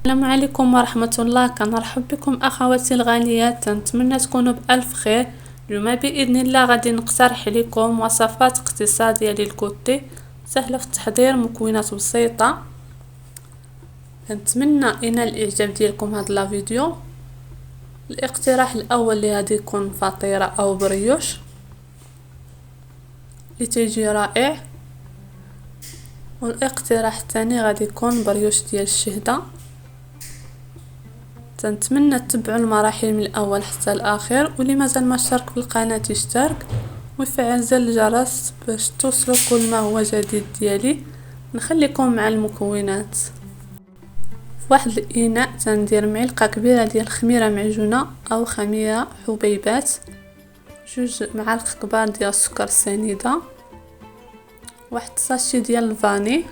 السلام عليكم ورحمة الله. كنرحب بكم اخواتي الغاليات، نتمنى تكونوا بالف خير. اليوم باذن الله غادي نقترح لكم وصفات اقتصاديه للكوتي سهله في التحضير، مكونات بسيطه. نتمنى ينال الاعجاب ديالكم هذا الفيديو. الاقتراح الاول اللي غادي يكون فطيره او بريوش اللي تيجي رائع، والاقتراح الثاني غادي يكون بريوش ديال الشهده. نتمنى تتبعوا المراحل من الاول حتى الاخر، واللي مازال ما اشترك في القناه يشترك ويفعل زر الجرس باش توصلوا كل ما هو جديد ديالي. نخليكم مع المكونات. في واحد الاناء تندير معلقه كبيره ديال خميره معجونه او خميره حبيبات، 2 معالق كبار ديال السكر سنيده، واحد ساشي ديال الفاني،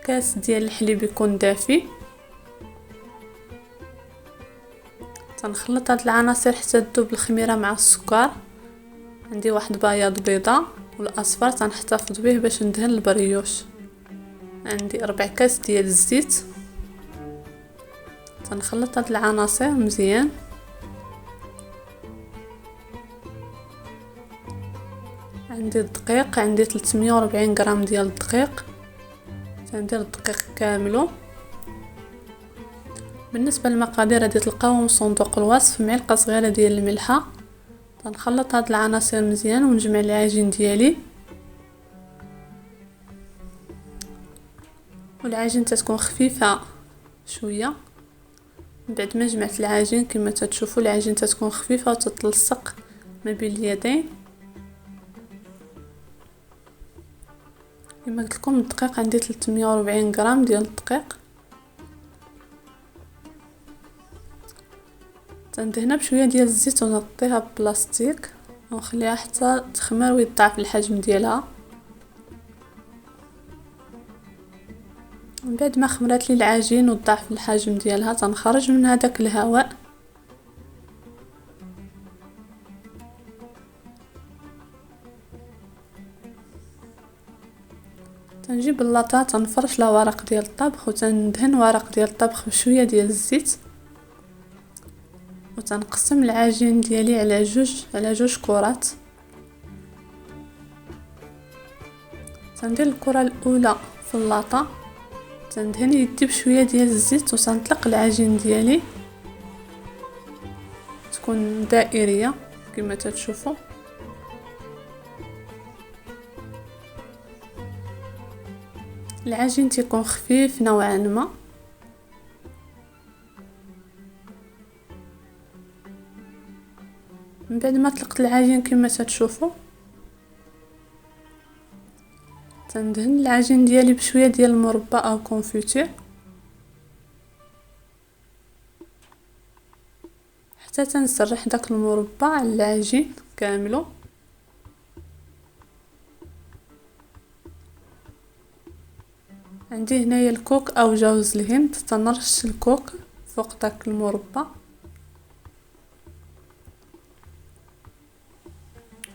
كاس ديال الحليب يكون دافي. تنخلط هاد العناصر حتى تذوب الخميره مع السكر. عندي واحد بياض بيضه، والاصفر تنحتفظ به باش ندهن البريوش. عندي 4 كاس ديال الزيت. تنخلط هاد العناصر مزيان. عندي الدقيق، عندي 340 غرام ديال الدقيق، تندير الدقيق كامله. بالنسبه للمقادير غادي تلقاوهم في صندوق الوصف. معلقه صغيره ديال الملحه. تنخلط هاد العناصر مزيان ونجمع العجين ديالي، والعجين تتكون خفيفه شويه. بعد ما جمعت العجين كما تتشوفوا العجين تتكون خفيفه وتتلصق ما بين اليدين. كما قلت لكم الدقيق عندي 340 غرام ديال الدقيق. تندهنها بشويه ديال الزيت ونغطيها ببلاستيك ونخليها حتى تخمر ويضاعف الحجم ديالها. من بعد ما خمرات لي العجين وضاعف الحجم ديالها تنخرج من هذاك الهواء. تنجيب اللاطه تنفرش لها ورق ديال الطبخ وتندهن ورق ديال الطبخ بشويه ديال الزيت، وتنقسم العجين ديالي على جوج كرات. تندير الكره الاولى في اللاطه، تندهن يدي بشويه ديال الزيت وتنطلق العجين ديالي تكون دائريه كما تتشوفوا. العجين تيكون خفيف نوعا ما. من بعد ما طلقت العجين كما تتشوفوا تندهن العجين ديالي بشويه ديال المربى او كونفيتير حتى تنسرح داك المربى على العجين كامله. عندي هنايا الكوك او جوز الهند، تنرش الكوك فوق داك المربى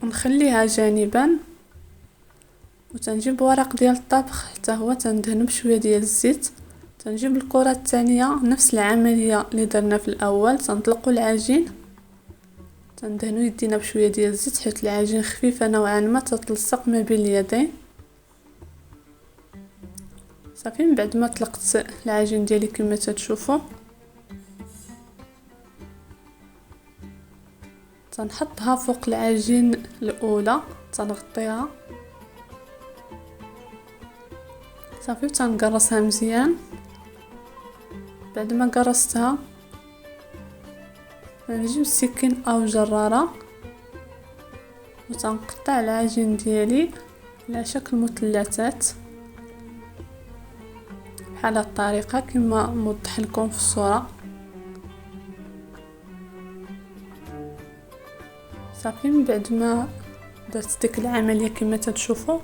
ونخليها جانبا. وتنجيب ورق ديال الطبخ حتى هو تندهن بشويه ديال الزيت. تنجيب الكره الثانيه نفس العمليه اللي درنا في الاول، تنطلقوا العجين تندهنوا يدينا بشويه ديال الزيت حيت العجين خفيفه نوعا ما تتلصق ما بين اليدين. صافي من بعد ما طلقت العجين ديالي كما تتشوفوا تنحطها فوق العجين الاولى، تنغطيها صافي وتنقرصها مزيان. بعد ما قرصتها نجيب السكين او جراره وتنقطع العجين ديالي على شكل مثلثات بحال هاد الطريقه كما موضح لكم في الصوره. صافي من بعد ما درت ديك العمليه كما تتشوفوا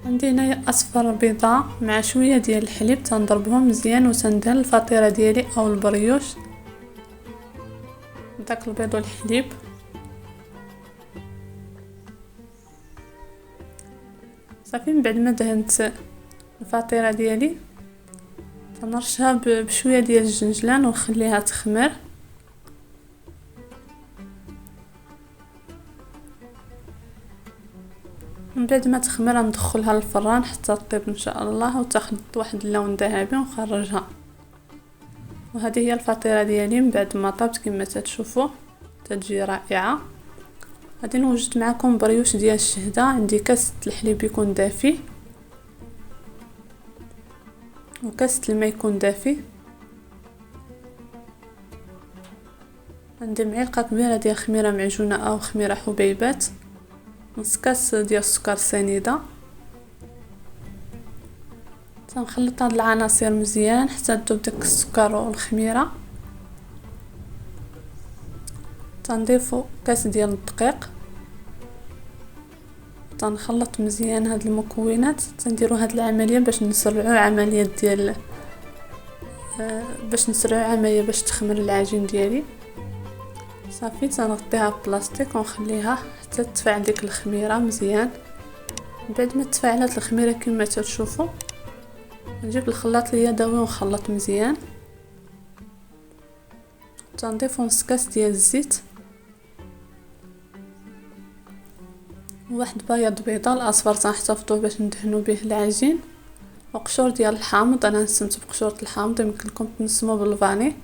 عندي هنايا اصفر بيضه مع شويه ديال الحليب، تنضربهم مزيان وتندهن الفطيره ديالي او البريوش داك البيض والحليب. صافي من بعد ما دهنت الفطيره ديالي تنرشها بشويه ديال الجنجلان ونخليها تخمر. من بعد ما تخمر ندخلها للفران حتى تطيب ان شاء الله وتاخذ واحد اللون ذهبي ونخرجها. وهذه هي الفطيره ديالي من بعد ما طابت كما تشوفوا تتجي رائعه. غادي نوجد معكم بريوش ديال الشهده. عندي كاس الحليب يكون دافي وكاس الماء يكون دافي. عندي معلقه كبيره ديال خميره معجونه او خميره حبيبات، نص كاس ديال السكر سنيده. تنخلط هاد العناصر مزيان حتى تذوب داك السكر والخميره. تنضيفوا كاس ديال الدقيق، تنخلط مزيان هاد المكونات. تنديروا هاد العمليه باش نسرعوا عمليه ديال باش تخمر العجين ديالي. صافي تنغطيها ببلاستيك ونخليها حتى تفاعل ديك الخميره مزيان. بعد ما تفاعلت الخميره كما تشوفوا نجيب الخلاط اليدوي ونخلط مزيان. تنضيف نص كاس ديال الزيت وواحد بياض بيضه، الاصفر تنحتفظوا باش ندهنوا به العجين، وقشور ديال الحامض. انا نسمت بقشوره الحامض، يمكن لكم تنسموا بالفاني.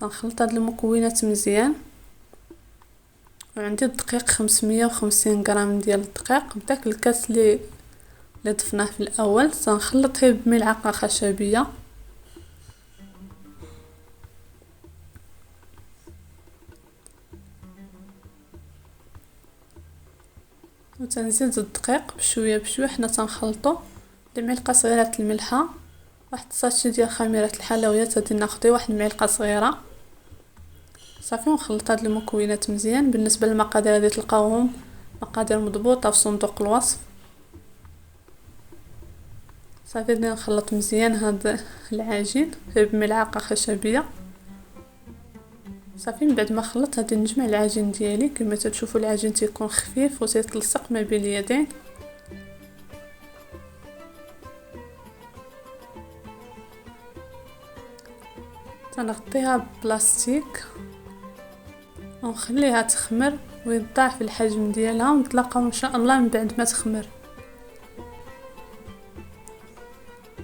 تنخلط هاد المكونات مزيان. وعندي الدقيق 550 غرام ديال الدقيق بداك الكاس اللي ضفناه في الاول. تنخلطه بملعقه خشبيه وتنزيد الدقيق بشويه بشويه. حنا تنخلطو بمعلقه صغيره الملحه، واحد الساشي ديال خميره الحلويات غادي ناخذ واحد المعلقه صغيره. صافي ونخلط هاد المكونات مزيان. بالنسبه للمقادير غادي تلقاوهم مقادير مضبوطه في صندوق الوصف. صافي بدنا نخلط مزيان هاد العجين بملعقه خشبيه. صافي من بعد ما خلطت غادي نجمع العجين ديالي. كما تشوفوا العجين تيكون خفيف وتيتلصق ما بين اليدين. تنغطيها ببلاستيك ونخليها تخمر ويضاعف الحجم ديالها، ونتلاقاو ان شاء الله من بعد ما تخمر.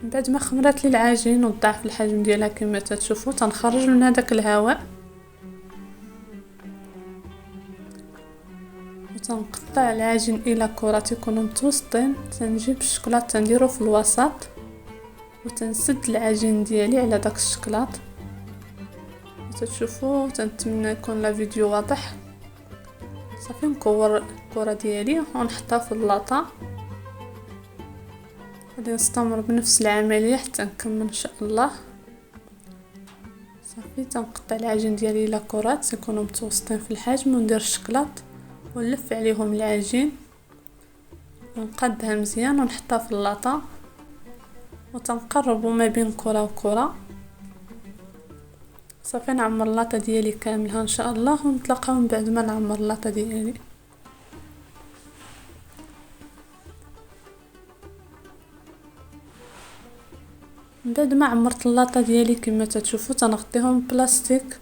من بعد ما خمرت لي العجين وضاعف الحجم ديالها كما تشوفوا تنخرج من هذاك الهواء وتنقطع العجين الى كرات يكونوا متوسطين. تنجيب الشكلاط تنديرو في الوسط وتنسد العجين ديالي على داك الشكلاط. تشوفوا تنتمنى يكون لا فيديو واضح. صافي نكور الكره ديالي ونحطها في اللاطه. غادي نستمر بنفس العمليه حتى نكمل ان شاء الله. صافي تنقطع العجين ديالي الى كرات يكونوا متوسطين في الحجم وندير الشكلاط ونلف عليهم العجين ونقادها مزيان ونحطها في اللاطه وتنقربوا ما بين كره وكره. صافي نعمر اللاطه ديالي كاملها ان شاء الله ونتلاقاو من بعد ما نعمر اللاطه ديالي. من بعد ما عمرت اللاطه ديالي كما تشوفوا تنغطيهم بلاستيك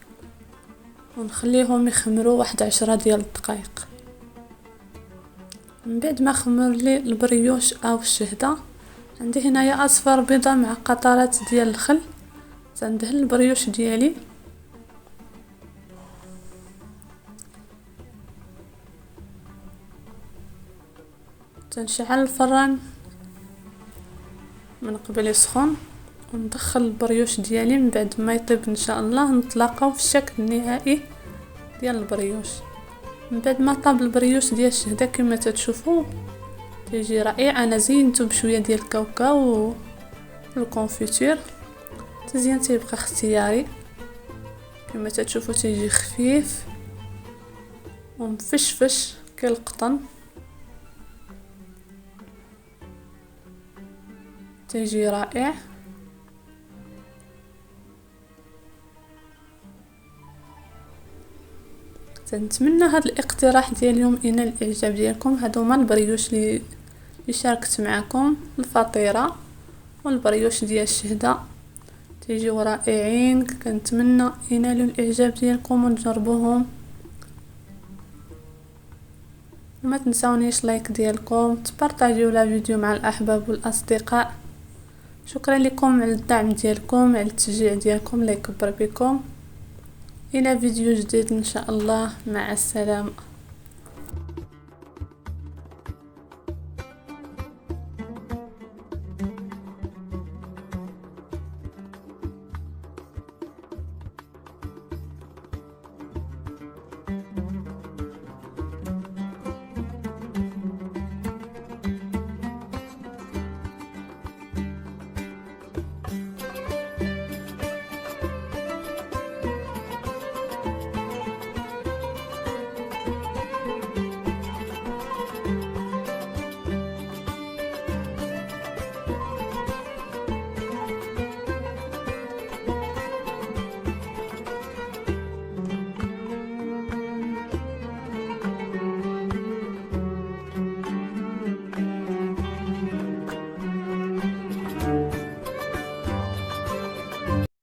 ونخليهم يخمروا واحد 10 ديال الدقائق. من بعد ما خمر لي البريوش او الشهده، عندي هنايا اصفر بيضه مع قطرات ديال الخل. تندهن البريوش ديالي تنشعل الفران من قبل يسخن وندخل البريوش ديالي. من بعد ما يطيب ان شاء الله نتلاقاو في الشكل النهائي ديال البريوش. من بعد ما طاب البريوش ديال الشهده كما تشوفوا تيجي رائع. انا زينته بشويه ديال الكاوكاو والكونفيتور. تزيان تيبقى اختياري. كما تشوفوا تيجي خفيف ومفشفش كالقطن. تيجي رائع. نتمنى هذا الاقتراح ديال اليوم ينال الاعجاب ديالكم. هادو هما البريوش اللي اللي شاركت معكم الفطيرة والبريوش ديال الشهدة، تيجيو رائعين. كنتمنى ينالوا الاعجاب ديالكم وتجربوهم، وما تنساونيش لايك ديالكم، تبارطاجيو لا فيديو مع الاحباب والاصدقاء. شكرا لكم على الدعم ديالكم، على التشجيع ديالكم، الله يكبر بكم. الى فيديو جديد ان شاء الله، مع السلامه.